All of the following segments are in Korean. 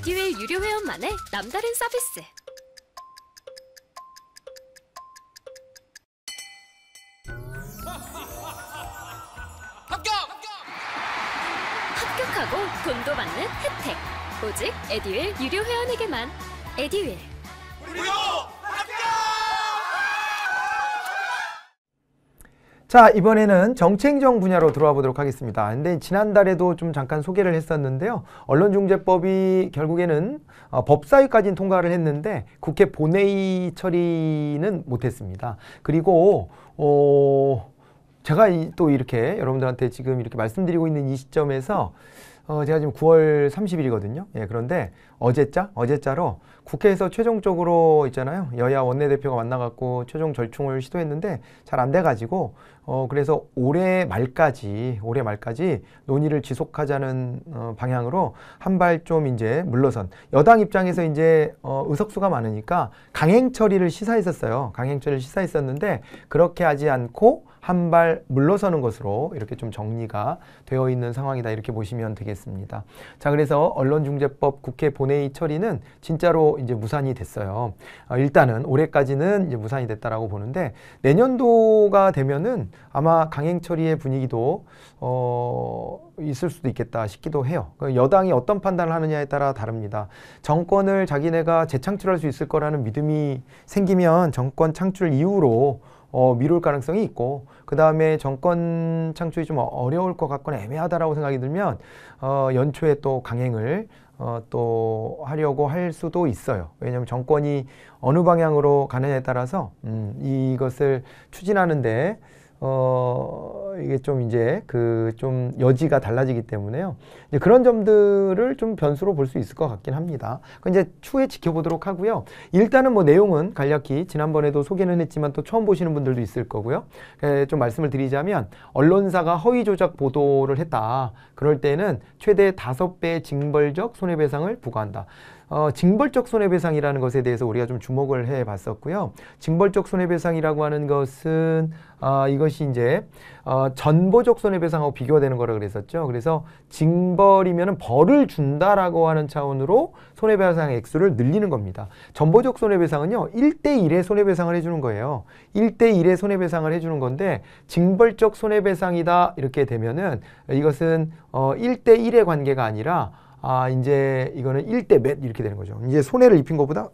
에듀윌 유료 회원만의 남다른 서비스. 합격하고 돈도 받는 혜택. 오직 에듀윌 유료 회원에게만. 에듀윌. 자, 이번에는 정치행정 분야로 들어와 보도록 하겠습니다. 근데 지난달에도 좀 잠깐 소개를 했었는데요. 언론중재법이 결국에는 법사위까지는 통과를 했는데 국회 본회의 처리는 못했습니다. 그리고 제가 또 이렇게 여러분들한테 지금 이렇게 말씀드리고 있는 이 시점에서 제가 지금 9월 30일이거든요. 예, 그런데 어제자로 국회에서 최종적으로 있잖아요. 여야 원내대표가 만나갖고 최종 절충을 시도했는데 잘 안 돼가지고 그래서 올해 말까지 논의를 지속하자는 방향으로 한 발 좀 이제 물러선 여당 입장에서 이제 의석수가 많으니까 강행 처리를 시사했었어요. 강행 처리를 시사했었는데 그렇게 하지 않고 한 발 물러서는 것으로 이렇게 좀 정리가 되어 있는 상황이다, 이렇게 보시면 되겠습니다. 자, 그래서 언론중재법 국회 본회의 처리는 진짜로 이제 무산이 됐어요. 일단은 올해까지는 이제 무산이 됐다라고 보는데 내년도가 되면은 아마 강행 처리의 분위기도 있을 수도 있겠다 싶기도 해요. 여당이 어떤 판단을 하느냐에 따라 다릅니다. 정권을 자기네가 재창출할 수 있을 거라는 믿음이 생기면 정권 창출 이후로 미룰 가능성이 있고, 그 다음에 정권 창출이 좀 어려울 것 같거나 애매하다라고 생각이 들면 연초에 또 강행을 또 하려고 할 수도 있어요. 왜냐하면 정권이 어느 방향으로 가느냐에 따라서 이것을 추진하는데 이게 좀 이제 좀 여지가 달라지기 때문에요. 이제 그런 점들을 좀 변수로 볼 수 있을 것 같긴 합니다. 그 이제 추후에 지켜보도록 하고요. 일단은 뭐 내용은 간략히 지난번에도 소개는 했지만 또 처음 보시는 분들도 있을 거고요. 좀 말씀을 드리자면 언론사가 허위 조작 보도를 했다. 그럴 때는 최대 5배의 징벌적 손해배상을 부과한다. 징벌적 손해배상이라는 것에 대해서 우리가 좀 주목을 해 봤었고요. 징벌적 손해배상이라고 하는 것은 이것이 이제 전보적 손해배상하고 비교가 되는 거라 그랬었죠. 그래서 징벌이면은 벌을 준다라고 하는 차원으로 손해배상 액수를 늘리는 겁니다. 전보적 손해배상은요, 1대1의 손해배상을 해주는 거예요. 1대1의 손해배상을 해주는 건데, 징벌적 손해배상이다 이렇게 되면은 이것은 1대1의 관계가 아니라 이제 이거는 1대 몇 이렇게 되는 거죠. 이제 손해를 입힌 것보다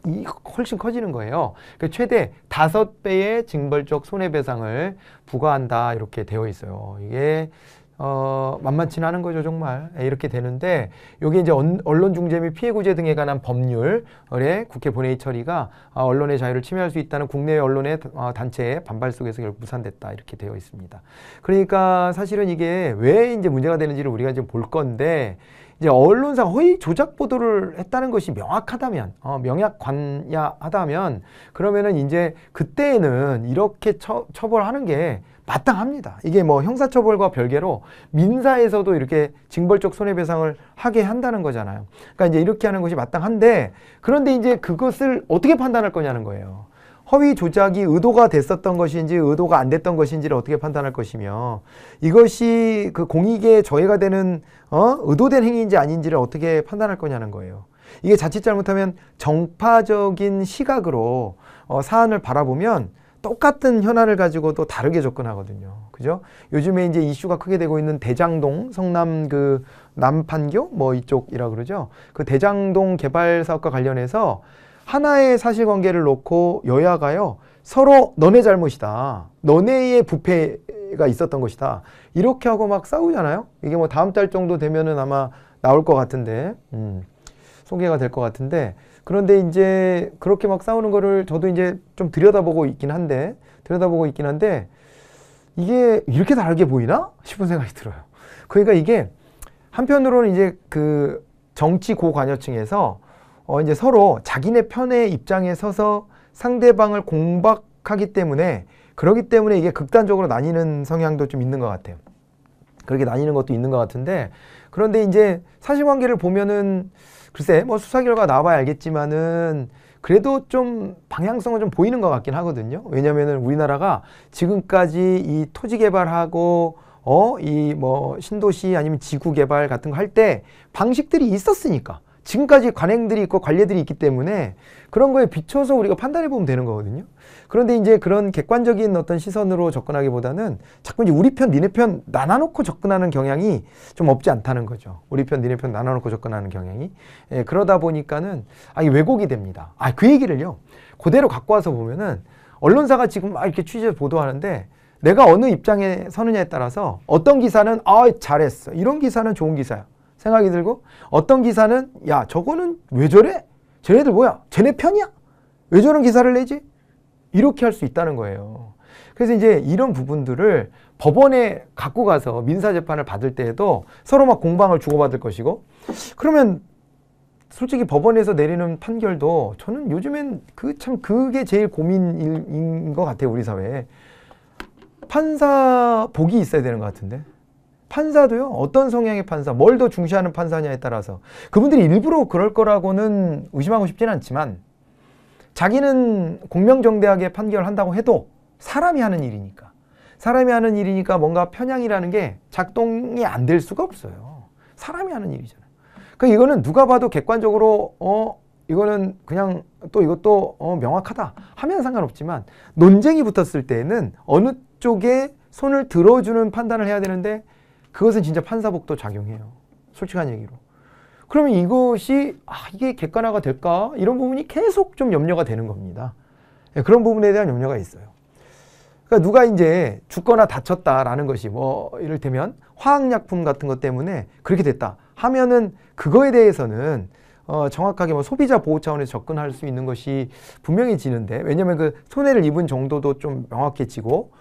훨씬 커지는 거예요. 그러니까 최대 5배의 징벌적 손해배상을 부과한다 이렇게 되어 있어요. 이게 만만치 않은 거죠, 정말. 이렇게 되는데, 요게 이제 언론중재 및 피해구제 등에 관한 법률의 국회 본회의 처리가 언론의 자유를 침해할 수 있다는 국내외 언론의 단체의 반발 속에서 결국 무산됐다 이렇게 되어 있습니다. 그러니까 사실은 이게 왜 이제 문제가 되는지를 우리가 지금 볼 건데, 이제 언론사 허위 조작 보도를 했다는 것이 명확하다면, 명약관야하다면, 그러면은 이제 그때는 이렇게 처벌하는 게 마땅합니다. 이게 뭐 형사처벌과 별개로 민사에서도 이렇게 징벌적 손해배상을 하게 한다는 거잖아요. 그러니까 이제 이렇게 하는 것이 마땅한데, 그런데 이제 그것을 어떻게 판단할 거냐는 거예요. 허위 조작이 의도가 됐었던 것인지 의도가 안 됐던 것인지를 어떻게 판단할 것이며, 이것이 그 공익에 저해가 되는 의도된 행위인지 아닌지를 어떻게 판단할 거냐는 거예요. 이게 자칫 잘못하면 정파적인 시각으로 사안을 바라보면 똑같은 현안을 가지고도 다르게 접근하거든요. 그죠? 요즘에 이제 이슈가 크게 되고 있는 대장동, 성남 그 남판교 뭐 이쪽이라 그러죠. 그 대장동 개발 사업과 관련해서 하나의 사실관계를 놓고 여야가요, 서로 너네 잘못이다, 너네의 부패가 있었던 것이다, 이렇게 하고 막 싸우잖아요. 이게 뭐 다음 달 정도 되면은 아마 나올 것 같은데, 소개가 될 것 같은데, 그런데 이제 그렇게 막 싸우는 거를 저도 이제 좀 들여다보고 있긴 한데 이게 이렇게 다르게 보이나 싶은 생각이 들어요. 그러니까 이게 한편으로는 이제 그 정치 고관여층에서 이제 서로 자기네 편의 입장에 서서 상대방을 공박하기 때문에, 그러기 때문에 이게 극단적으로 나뉘는 성향도 좀 있는 것 같아요. 그렇게 나뉘는 것도 있는 것 같은데, 그런데 이제 사실관계를 보면은 글쎄 뭐 수사 결과 나와봐야 알겠지만은 그래도 좀 방향성은 좀 보이는 것 같긴 하거든요. 왜냐면은 우리나라가 지금까지 이 토지 개발하고 이 뭐 신도시 아니면 지구 개발 같은 거 할 때 방식들이 있었으니까, 지금까지 관행들이 있고 관례들이 있기 때문에 그런 거에 비춰서 우리가 판단해 보면 되는 거거든요. 그런데 이제 그런 객관적인 어떤 시선으로 접근하기보다는 자꾸 이제 우리 편, 니네 편 나눠놓고 접근하는 경향이 좀 없지 않다는 거죠. 우리 편, 니네 편 나눠놓고 접근하는 경향이. 예, 그러다 보니까는 이게 왜곡이 됩니다. 그 얘기를요. 그대로 갖고 와서 보면은 언론사가 지금 막 이렇게 취재 보도하는데 내가 어느 입장에 서느냐에 따라서 어떤 기사는 잘했어. 이런 기사는 좋은 기사야. 생각이 들고 어떤 기사는 야 저거는 왜 저래? 쟤네들 뭐야? 쟤네 편이야? 왜 저런 기사를 내지? 이렇게 할 수 있다는 거예요. 그래서 이제 이런 부분들을 법원에 갖고 가서 민사재판을 받을 때에도 서로 막 공방을 주고받을 것이고 그러면 솔직히 법원에서 내리는 판결도 저는 요즘엔 그게 제일 고민인 것 같아요. 우리 사회에. 판사 복이 있어야 되는 것 같은데 판사도요. 어떤 성향의 판사, 뭘 더 중시하는 판사냐에 따라서 그분들이 일부러 그럴 거라고는 의심하고 싶지는 않지만 자기는 공명정대하게 판결한다고 해도 사람이 하는 일이니까 뭔가 편향이라는 게 작동이 안 될 수가 없어요. 사람이 하는 일이잖아요. 그러니까 이거는 누가 봐도 객관적으로 이거는 그냥 또 이것도 명확하다 하면 상관없지만 논쟁이 붙었을 때에는 어느 쪽에 손을 들어주는 판단을 해야 되는데 그것은 진짜 판사복도 작용해요. 솔직한 얘기로. 그러면 이것이 이게 객관화가 될까? 이런 부분이 계속 좀 염려가 되는 겁니다. 그런 부분에 대한 염려가 있어요. 그러니까 누가 이제 죽거나 다쳤다라는 것이 뭐 이를테면 화학약품 같은 것 때문에 그렇게 됐다 하면은 그거에 대해서는 정확하게 뭐 소비자 보호 차원에서 접근할 수 있는 것이 분명해지는데 왜냐하면 그 손해를 입은 정도도 좀 명확해지고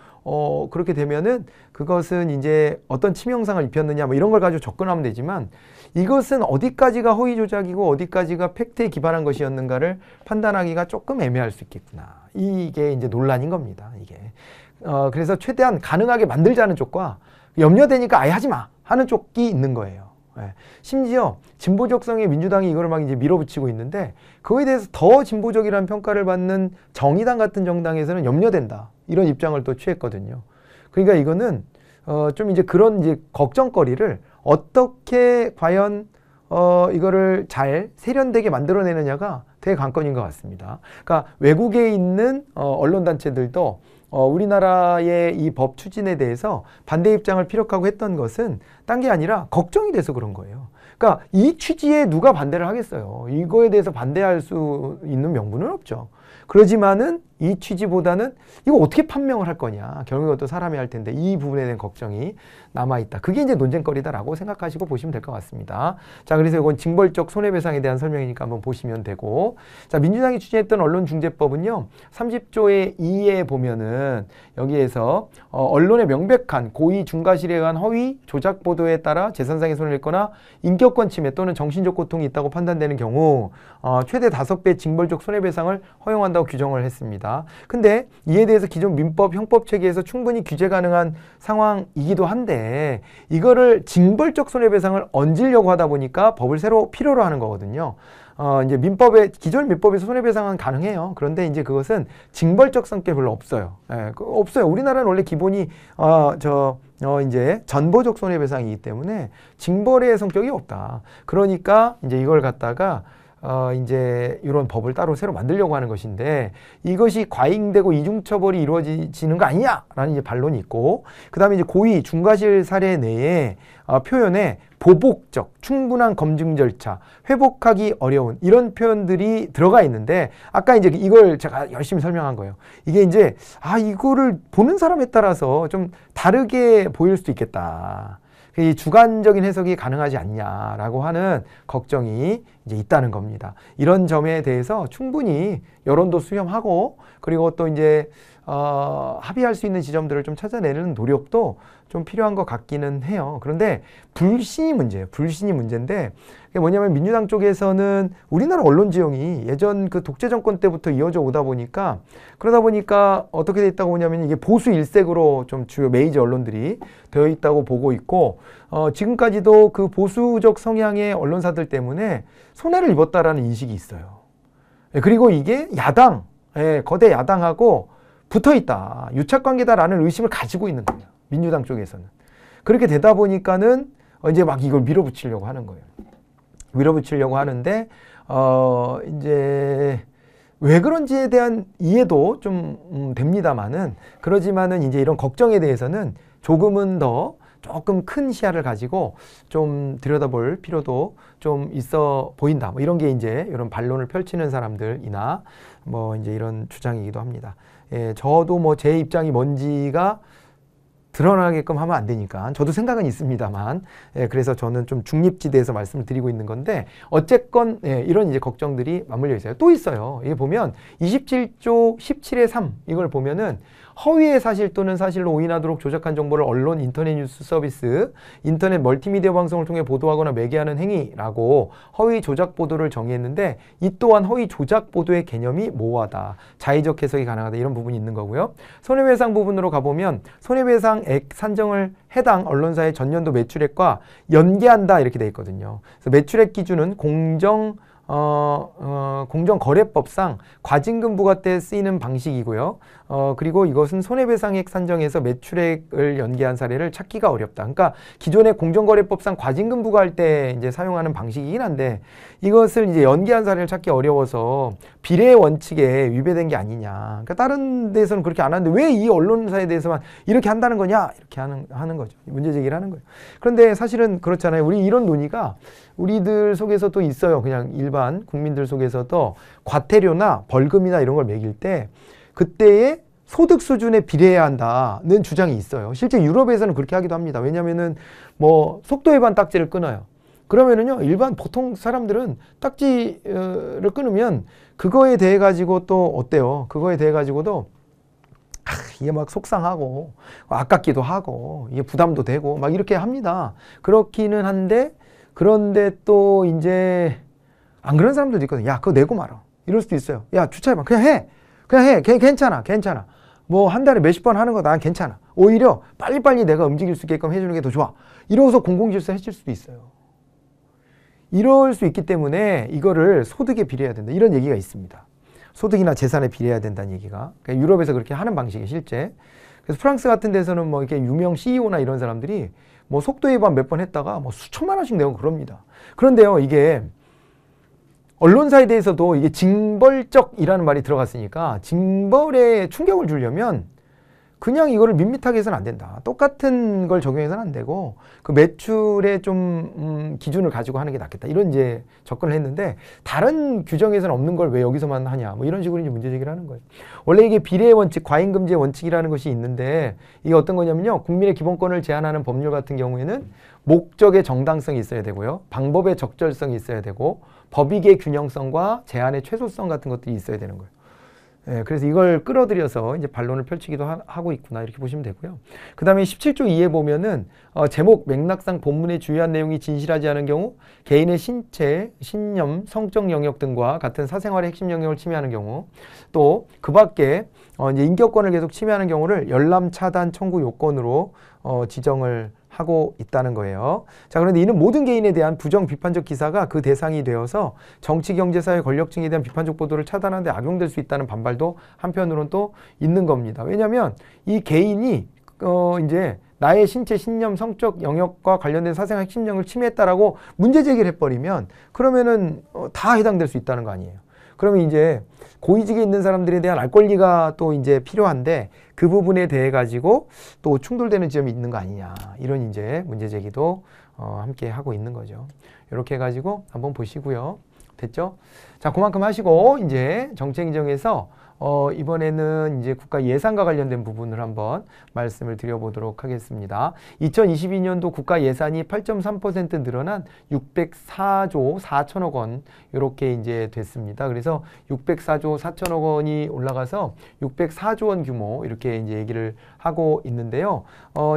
그렇게 되면은 그것은 이제 어떤 치명상을 입혔느냐 뭐 이런 걸 가지고 접근하면 되지만 이것은 어디까지가 허위 조작이고 어디까지가 팩트에 기반한 것이었는가를 판단하기가 조금 애매할 수 있겠구나. 이게 이제 논란인 겁니다. 이게. 그래서 최대한 가능하게 만들자는 쪽과 염려되니까 아예 하지 마 하는 쪽이 있는 거예요. 예. 심지어 진보적성의 민주당이 이거를 막 이제 밀어붙이고 있는데 그거에 대해서 더 진보적이라는 평가를 받는 정의당 같은 정당에서는 염려된다. 이런 입장을 또 취했거든요. 그러니까 이거는 좀 이제 그런 이제 걱정거리를 어떻게 과연 이거를 잘 세련되게 만들어내느냐가 되게 관건인 것 같습니다. 그러니까 외국에 있는 언론단체들도 우리나라의 이 법 추진에 대해서 반대 입장을 피력하고 했던 것은 딴 게 아니라 걱정이 돼서 그런 거예요. 그러니까 이 취지에 누가 반대를 하겠어요. 이거에 대해서 반대할 수 있는 명분은 없죠. 그러지만은 이 취지보다는 이거 어떻게 판명을 할 거냐. 결국 이것도 사람이 할 텐데 이 부분에 대한 걱정이 남아있다. 그게 이제 논쟁거리다라고 생각하시고 보시면 될 것 같습니다. 자, 그래서 이건 징벌적 손해배상에 대한 설명이니까 한번 보시면 되고. 자, 민주당이 추진했던 언론중재법은요. 30조의 2에 보면은 여기에서 언론의 명백한 고의 중과실에 의한 허위, 조작 보도에 따라 재산상의 손해를 입거나 인격권 침해 또는 정신적 고통이 있다고 판단되는 경우 최대 5배 징벌적 손해배상을 허용한다고 규정을 했습니다. 근데 이에 대해서 기존 민법, 형법 체계에서 충분히 규제 가능한 상황이기도 한데 이거를 징벌적 손해배상을 얹으려고 하다 보니까 법을 새로 필요로 하는 거거든요. 이제 기존 민법에서 손해배상은 가능해요. 그런데 이제 그것은 징벌적 성격이 별로 없어요. 없어요. 우리나라는 원래 기본이 이제 전보적 손해배상이기 때문에 징벌의 성격이 없다. 그러니까 이제 이걸 갖다가 이제 이런 법을 따로 새로 만들려고 하는 것인데 이것이 과잉되고 이중처벌이 이루어지는 거 아니냐라는 이제 반론이 있고 그 다음에 이제 고의, 중과실 사례 내에 표현에 보복적, 충분한 검증 절차, 회복하기 어려운 이런 표현들이 들어가 있는데 아까 이제 이걸 제가 열심히 설명한 거예요. 이게 이제 이거를 보는 사람에 따라서 좀 다르게 보일 수도 있겠다. 이 주관적인 해석이 가능하지 않냐라고 하는 걱정이 이제 있다는 겁니다. 이런 점에 대해서 충분히 여론도 수렴하고 그리고 또 이제 합의할 수 있는 지점들을 좀 찾아내는 노력도 좀 필요한 것 같기는 해요. 그런데 불신이 문제예요. 불신이 문제인데 그게 뭐냐면 민주당 쪽에서는 우리나라 언론 지형이 예전 그 독재 정권 때부터 이어져 오다 보니까 그러다 보니까 어떻게 돼 있다고 보냐면 이게 보수 일색으로 좀 주요 메이저 언론들이 되어 있다고 보고 있고 지금까지도 그 보수적 성향의 언론사들 때문에 손해를 입었다라는 인식이 있어요. 그리고 이게 야당, 거대 야당하고 붙어 있다, 유착관계다라는 의심을 가지고 있는 거예요. 민주당 쪽에서는. 그렇게 되다 보니까는 이제 막 이걸 밀어붙이려고 하는 거예요. 밀어붙이려고 하는데 이제 왜 그런지에 대한 이해도 좀 됩니다만은, 그러지만은 이제 이런 걱정에 대해서는 조금은 더 조금 큰 시야를 가지고 좀 들여다볼 필요도 좀 있어 보인다. 뭐 이런 게 이제 이런 반론을 펼치는 사람들이나 뭐 이제 이런 주장이기도 합니다. 예, 저도 뭐 제 입장이 뭔지가 드러나게끔 하면 안 되니까 저도 생각은 있습니다만, 예, 그래서 저는 좀 중립지대에서 말씀을 드리고 있는 건데, 어쨌건 예, 이런 이제 걱정들이 맞물려 있어요. 또 있어요. 이게 보면 27조 17의 3 이걸 보면은 허위의 사실 또는 사실로 오인하도록 조작한 정보를 언론, 인터넷 뉴스 서비스, 인터넷 멀티미디어 방송을 통해 보도하거나 매개하는 행위라고 허위 조작 보도를 정의했는데, 이 또한 허위 조작 보도의 개념이 모호하다, 자의적 해석이 가능하다, 이런 부분이 있는 거고요. 손해배상 부분으로 가보면 손해배상액 산정을 해당 언론사의 전년도 매출액과 연계한다 이렇게 돼 있거든요. 그래서 매출액 기준은 공정거래법상 과징금 부과 때 쓰이는 방식이고요. 그리고 이것은 손해배상액 산정에서 매출액을 연계한 사례를 찾기가 어렵다. 그러니까 기존의 공정거래법상 과징금 부과할 때 이제 사용하는 방식이긴 한데, 이것을 이제 연계한 사례를 찾기 어려워서 비례 원칙에 위배된 게 아니냐. 그러니까 다른 데서는 그렇게 안 하는데 왜 이 언론사에 대해서만 이렇게 한다는 거냐? 이렇게 하는 거죠. 문제 제기를 하는 거예요. 그런데 사실은 그렇잖아요. 우리 이런 논의가 우리들 속에서도 있어요. 그냥 일반 국민들 속에서도 과태료나 벌금이나 이런 걸 매길 때 그때의 소득 수준에 비례해야 한다는 주장이 있어요. 실제 유럽에서는 그렇게 하기도 합니다. 왜냐면은 뭐 속도 위반 딱지를 끊어요. 그러면은요, 일반 보통 사람들은 딱지를 끊으면 그거에 대해 가지고 또 어때요? 그거에 대해 가지고도 이게 막 속상하고 아깝기도 하고 이게 부담도 되고 막 이렇게 합니다. 그렇기는 한데, 그런데 또 이제 안 그런 사람들도 있거든요. 야, 그거 내고 말아. 이럴 수도 있어요. 야, 주차해봐. 그냥 해. 괜찮아. 뭐 한 달에 몇십 번 하는 거 난 괜찮아. 오히려 빨리빨리 내가 움직일 수 있게끔 해주는 게 더 좋아. 이러고서 공공질서 해줄 수도 있어요. 이럴 수 있기 때문에 이거를 소득에 비례해야 된다, 이런 얘기가 있습니다. 소득이나 재산에 비례해야 된다는 얘기가. 그러니까 유럽에서 그렇게 하는 방식이 실제. 그래서 프랑스 같은 데서는 뭐 이렇게 유명 CEO나 이런 사람들이 뭐 속도 위반 몇 번 했다가 뭐 수천만 원씩 내고 그럽니다. 그런데요, 이게 언론사에 대해서도 이게 징벌적이라는 말이 들어갔으니까 징벌에 충격을 주려면 그냥 이거를 밋밋하게 해서는 안 된다. 똑같은 걸 적용해서는 안 되고 그 매출의 좀 기준을 가지고 하는 게 낫겠다, 이런 이제 접근을 했는데, 다른 규정에서는 없는 걸 왜 여기서만 하냐, 뭐 이런 식으로 이제 문제 제기를 하는 거예요. 원래 이게 비례의 원칙, 과잉금지의 원칙이라는 것이 있는데, 이게 어떤 거냐면요, 국민의 기본권을 제한하는 법률 같은 경우에는 목적의 정당성이 있어야 되고요, 방법의 적절성이 있어야 되고, 법익의 균형성과 제한의 최소성 같은 것들이 있어야 되는 거예요. 예, 그래서 이걸 끌어들여서 이제 반론을 펼치기도 하고 있구나, 이렇게 보시면 되고요. 그 다음에 17조 2에 보면은 제목, 맥락상 본문의 주요한 내용이 진실하지 않은 경우, 개인의 신체, 신념, 성적 영역 등과 같은 사생활의 핵심 영역을 침해하는 경우, 또 그 밖에 이제 인격권을 계속 침해하는 경우를 열람 차단 청구 요건으로 지정을 하고 있다는 거예요. 자, 그런데 이는 모든 개인에 대한 부정 비판적 기사가 그 대상이 되어서 정치, 경제, 사회, 권력층에 대한 비판적 보도를 차단하는 데 악용될 수 있다는 반발도 한편으로는 또 있는 겁니다. 왜냐하면 이 개인이 이제 나의 신체, 신념, 성적 영역과 관련된 사생활 핵심 영역을 침해했다라고 문제 제기를 해버리면 그러면은 다 해당될 수 있다는 거 아니에요. 그러면 이제 고위직에 있는 사람들에 대한 알 권리가 또 이제 필요한데, 그 부분에 대해 가지고 또 충돌되는 지점이 있는 거 아니냐, 이런 이제 문제 제기도 함께 하고 있는 거죠. 이렇게 해가지고 한번 보시고요. 됐죠? 자, 그만큼 하시고 이제 정책정에서 이번에는 이제 국가 예산과 관련된 부분을 한번 말씀을 드려보도록 하겠습니다. 2022년도 국가 예산이 8.3% 늘어난 604조 4천억 원 이렇게 이제 됐습니다. 그래서 604조 4천억 원이 올라가서 604조 원 규모 이렇게 이제 얘기를 하고 있는데요.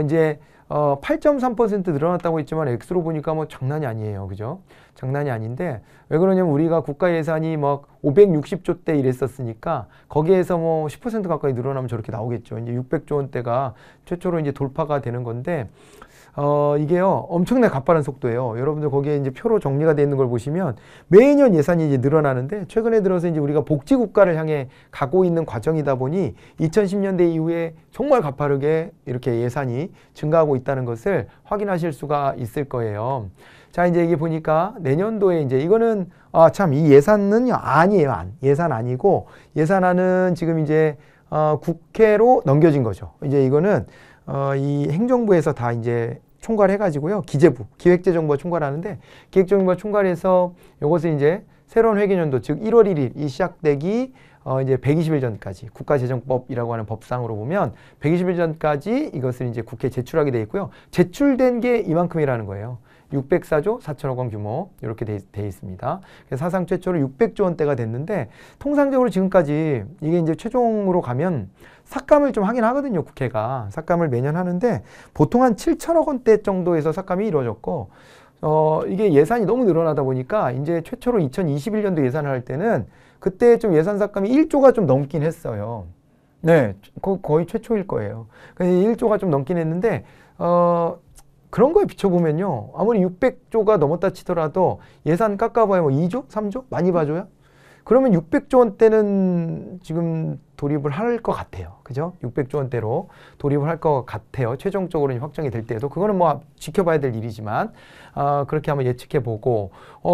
이제 8.3% 늘어났다고 했지만 액수로 보니까 뭐 장난이 아니에요. 그죠? 장난이 아닌데, 왜 그러냐면 우리가 국가 예산이 막 560조 대 이랬었으니까 거기에서 뭐 10% 가까이 늘어나면 저렇게 나오겠죠. 이제 600조 원대가 최초로 이제 돌파가 되는 건데, 이게요, 엄청나게 가파른 속도예요. 여러분들 거기에 이제 표로 정리가 되어 있는 걸 보시면 매년 예산이 이제 늘어나는데, 최근에 들어서 이제 우리가 복지국가를 향해 가고 있는 과정이다 보니 2010년대 이후에 정말 가파르게 이렇게 예산이 증가하고 있다는 것을 확인하실 수가 있을 거예요. 자, 이제 이게 보니까 내년도에 이제 이거는 참 이 예산은요 아니에요. 예산 아니고 예산안은 지금 이제 국회로 넘겨진 거죠. 이제 이거는 이 행정부에서 다 이제 총괄해가지고요. 기재부, 기획재정부가 총괄하는데 기획재정부가 총괄해서 이것을 이제 새로운 회계년도 즉 1월 1일 이 시작되기 이제 120일 전까지 국가재정법이라고 하는 법상으로 보면 120일 전까지 이것을 이제 국회에 제출하게 돼 있고요. 제출된 게 이만큼이라는 거예요. 604조 4천억 원 규모 이렇게 돼 있습니다. 그래서 사상 최초로 600조 원대가 됐는데 통상적으로 지금까지 이게 이제 최종으로 가면 삭감을 좀 하긴 하거든요. 국회가 삭감을 매년 하는데 보통 한 7천억 원대 정도에서 삭감이 이루어졌고 이게 예산이 너무 늘어나다 보니까 이제 최초로 2021년도 예산을 할 때는 그때 좀 예산 삭감이 1조가 좀 넘긴 했어요. 네, 거의 최초일 거예요. 1조가 좀 넘긴 했는데 그런 거에 비춰보면요. 아무리 600조가 넘었다 치더라도 예산 깎아봐야 뭐 2조? 3조? 많이 봐줘요? 그러면 600조 원대는 지금 돌입을 할 것 같아요. 그죠? 600조 원대로 돌입을 할 것 같아요. 최종적으로 확정이 될 때도. 그거는 뭐 지켜봐야 될 일이지만, 그렇게 한번 예측해보고,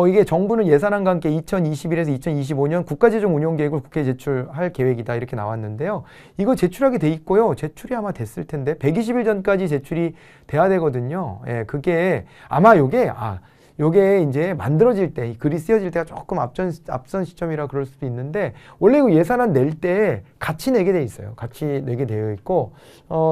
이게 정부는 예산안과 함께 2021에서 2025년 국가재정 운용계획을 국회에 제출할 계획이다. 이렇게 나왔는데요. 이거 제출하게 돼 있고요. 제출이 아마 됐을 텐데, 120일 전까지 제출이 돼야 되거든요. 예, 그게 아마 요게 이제 만들어질 때, 이 글이 쓰여질 때가 조금 앞선 시점이라 그럴 수도 있는데, 원래 그 예산안 낼 때 같이 내게 돼 있어요. 같이 내게 되어 있고,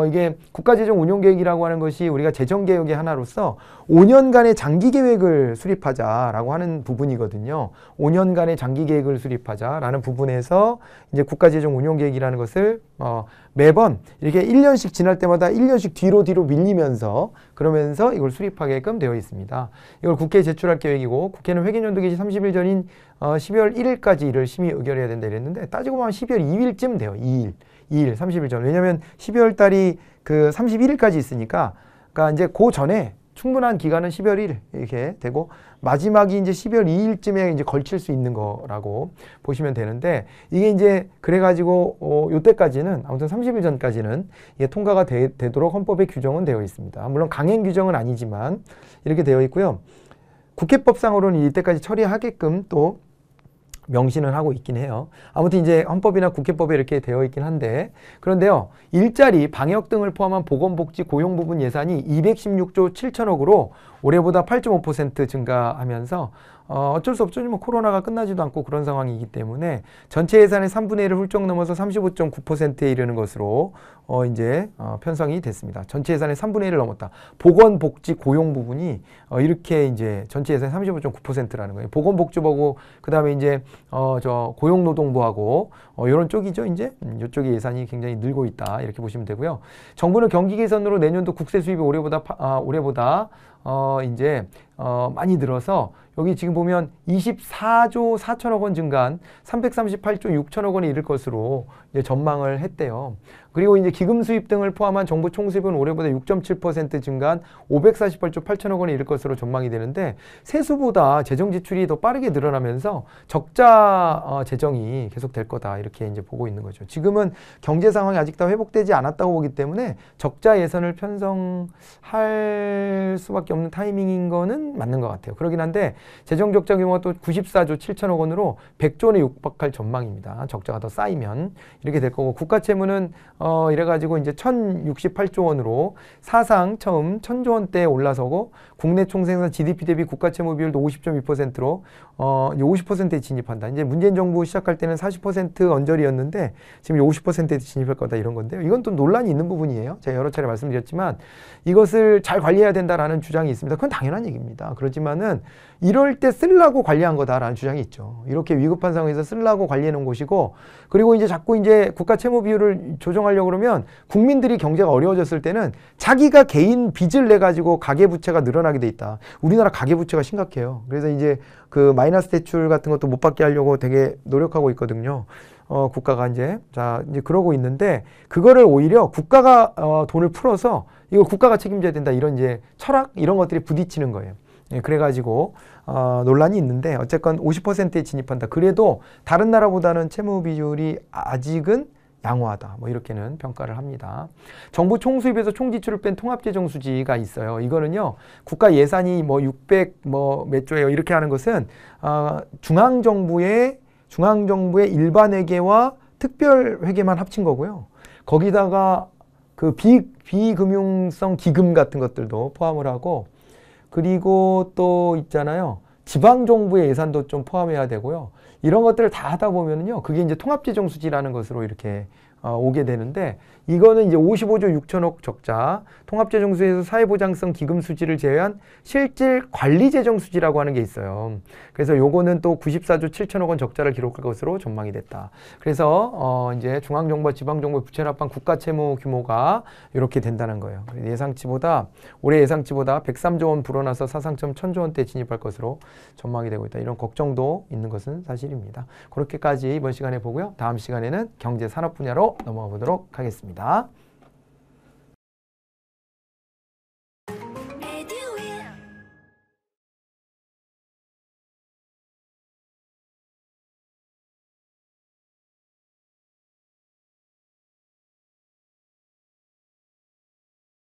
이게 국가재정 운용계획이라고 하는 것이 우리가 재정개혁의 하나로서 5년간의 장기계획을 수립하자라고 하는 부분이거든요. 5년간의 장기계획을 수립하자라는 부분에서 이제 국가재정 운용계획이라는 것을 매번 이렇게 1년씩 지날 때마다 1년씩 뒤로 밀리면서 그러면서 이걸 수립하게끔 되어 있습니다. 이걸 국회에 제출할 계획이고 국회는 회계연도 개시 30일 전인 12월 1일까지 이를 심의 의결해야 된다 이랬는데 따지고 보면 12월 2일쯤 돼요. 2일 30일 전. 왜냐하면 12월 달이 그 31일까지 있으니까 그러니까 이제 그 전에 충분한 기간은 12월 1일 이렇게 되고 마지막이 이제 12월 2일쯤에 이제 걸칠 수 있는 거라고 보시면 되는데 이게 이제 그래가지고 요때까지는 아무튼 30일 전까지는 이게 통과가 되도록 헌법에 규정은 되어 있습니다. 물론 강행 규정은 아니지만 이렇게 되어 있고요. 국회법상으로는 이때까지 처리하게끔 또 명시는 하고 있긴 해요. 아무튼 이제 헌법이나 국회법에 이렇게 되어 있긴 한데 그런데요. 일자리, 방역 등을 포함한 보건복지, 고용 부분 예산이 216조 7천억으로 올해보다 8.5% 증가하면서 어쩔 수 없죠. 뭐 코로나가 끝나지도 않고 그런 상황이기 때문에 전체 예산의 3분의 1을 훌쩍 넘어서 35.9%에 이르는 것으로 이제 편성이 됐습니다. 전체 예산의 3분의 1을 넘었다. 보건복지, 고용 부분이 이렇게 이제 전체 예산의 35.9%라는 거예요. 보건복지부하고 그다음에 이제 고용노동부하고 이런 쪽이죠. 이제 이쪽의 예산이 굉장히 늘고 있다. 이렇게 보시면 되고요. 정부는 경기 개선으로 내년도 국세 수입이 올해보다 이제 많이 늘어서 여기 지금 보면 24조 4천억 원 증가한 338조 6천억 원에 이를 것으로 이제 전망을 했대요. 그리고 이제 기금 수입 등을 포함한 정부 총수입은 올해보다 6.7% 증가한 548조 8천억 원에 이를 것으로 전망이 되는데 세수보다 재정 지출이 더 빠르게 늘어나면서 적자 재정이 계속될 거다 이렇게 이제 보고 있는 거죠. 지금은 경제 상황이 아직 다 회복되지 않았다고 보기 때문에 적자 예산을 편성할 수밖에 없는 타이밍인 거는 맞는 것 같아요. 그러긴 한데 재정 적자 규모가 또 94조 7천억 원으로 100조 원에 육박할 전망입니다. 적자가 더 쌓이면 이렇게 될 거고 국가 채무는 이래가지고 이제 1068조 원으로 사상 처음 1000조 원대에 올라서고 국내 총생산 GDP 대비 국가 채무 비율도 50.2%로 50%에 진입한다. 이제 문재인 정부 시작할 때는 40% 언저리였는데 지금 50%에 진입할 거다 이런 건데요. 이건 또 논란이 있는 부분이에요. 제가 여러 차례 말씀드렸지만 이것을 잘 관리해야 된다라는 주장이 있습니다. 그건 당연한 얘기입니다. 그렇지만은 이럴 때 쓰려고 관리한 거다라는 주장이 있죠. 이렇게 위급한 상황에서 쓰려고 관리해 놓은 곳이고 그리고 이제 자꾸 이제 국가 채무 비율을 조정하려고 그러면 국민들이 경제가 어려워졌을 때는 자기가 개인 빚을 내 가지고 가계 부채가 늘어나게 돼 있다. 우리나라 가계 부채가 심각해요. 그래서 이제 그 마이너스 대출 같은 것도 못 받게 하려고 되게 노력하고 있거든요. 국가가 이제 그러고 있는데 그거를 오히려 국가가 돈을 풀어서 이거 국가가 책임져야 된다 이런 이제 철학 이런 것들이 부딪히는 거예요. 예, 그래가지고 논란이 있는데 어쨌건 50%에 진입한다. 그래도 다른 나라보다는 채무 비율이 아직은 양호하다. 뭐 이렇게는 평가를 합니다. 정부 총수입에서 총지출을 뺀 통합재정수지가 있어요. 이거는요, 국가 예산이 뭐 600 뭐 몇 조예요. 이렇게 하는 것은 중앙정부의 일반회계와 특별회계만 합친 거고요. 거기다가 그 비금융성 기금 같은 것들도 포함을 하고, 그리고 또 있잖아요. 지방정부의 예산도 좀 포함해야 되고요. 이런 것들을 다 하다 보면은요, 그게 이제 통합재정수지라는 것으로 이렇게 오게 되는데, 이거는 이제 55조 6천억 적자, 통합재정수지에서 사회보장성 기금 수지를 제외한 실질 관리재정수지라고 하는 게 있어요. 그래서 요거는 또 94조 7천억 원 적자를 기록할 것으로 전망이 됐다. 그래서 이제 중앙정부와 지방정부의 부채를 합한 국가채무 규모가 이렇게 된다는 거예요. 올해 예상치보다 103조 원 불어나서 사상점 1000조 원대 진입할 것으로 전망이 되고 있다. 이런 걱정도 있는 것은 사실입니다. 그렇게까지 이번 시간에 보고요. 다음 시간에는 경제 산업 분야로 넘어가 보도록 하겠습니다.